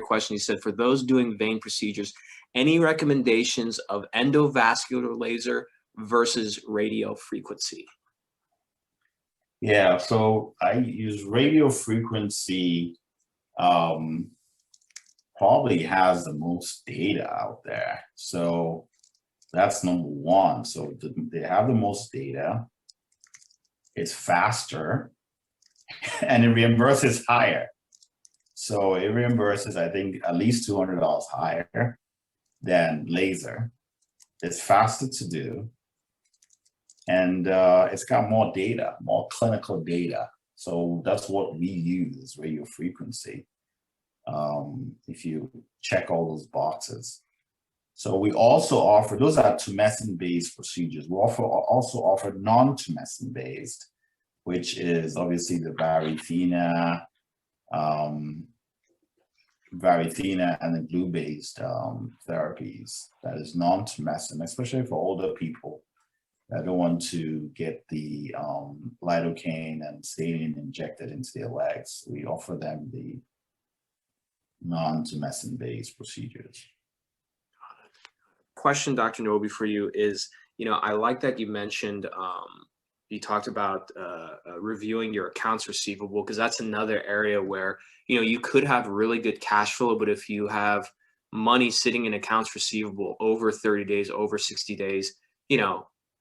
question. He said, for those doing vein procedures, any recommendations of endovascular laser versus radio frequency? Yeah, so I use radio frequency, probably has the most data out there. So that's number one. So they have the most data. It's faster and it reimburses higher. So it reimburses, I think, at least $200 higher than laser. It's faster to do. And it's got more data, more clinical data. So that's what we use, radio frequency. If you check all those boxes. So we also offer, those are tumescent-based procedures. We also offer non-tumescent-based, which is obviously the Varithena and the glue-based therapies. That is non-tumescent, especially for older people that don't want to get the lidocaine and saline injected into their legs. We offer them the non-tumescent-based procedures. Question, Dr. Nwobi, for you is, I like that you mentioned, you talked about reviewing your accounts receivable, because that's another area where, you could have really good cash flow, but if you have money sitting in accounts receivable over 30 days, over 60 days,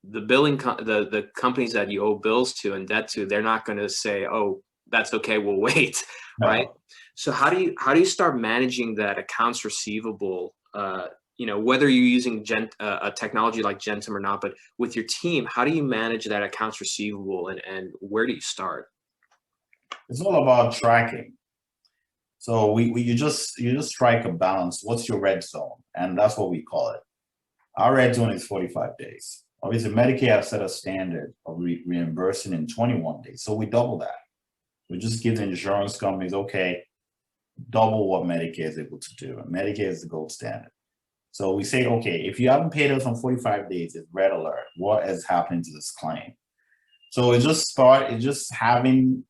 the billing, the companies that you owe bills to and debt to, they're not going to say, oh, that's okay, we'll wait, no. Right? So how do you start managing that accounts receivable, whether you're using a technology like Gentem or not, but with your team, how do you manage that accounts receivable and where do you start? It's all about tracking. So you just strike a balance. What's your red zone? And that's what we call it. Our red zone is 45 days. Obviously, Medicare has set a standard of reimbursing in 21 days. So we double that. We just give the insurance companies, okay, double what Medicare is able to do. And Medicare is the gold standard. So we say, okay, if you haven't paid us on 45 days, it's red alert. What is happening to this claim? So it's just having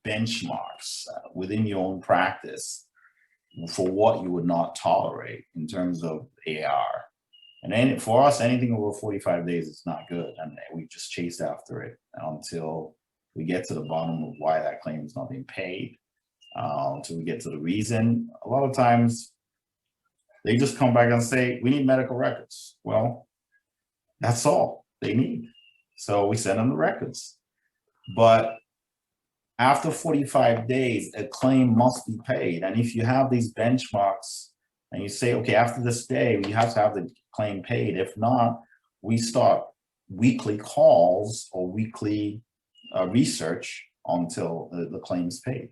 benchmarks within your own practice for what you would not tolerate in terms of AR. And then for us, anything over 45 days is not good. And we just chase after it until we get to the bottom of why that claim is not being paid, until we get to the reason. A lot of times they just come back and say, we need medical records. Well, that's all they need. So we send them the records. But after 45 days, a claim must be paid. And if you have these benchmarks and you say, okay, after this day, we have to have the claim paid. If not, we start weekly calls or weekly research until the claim is paid.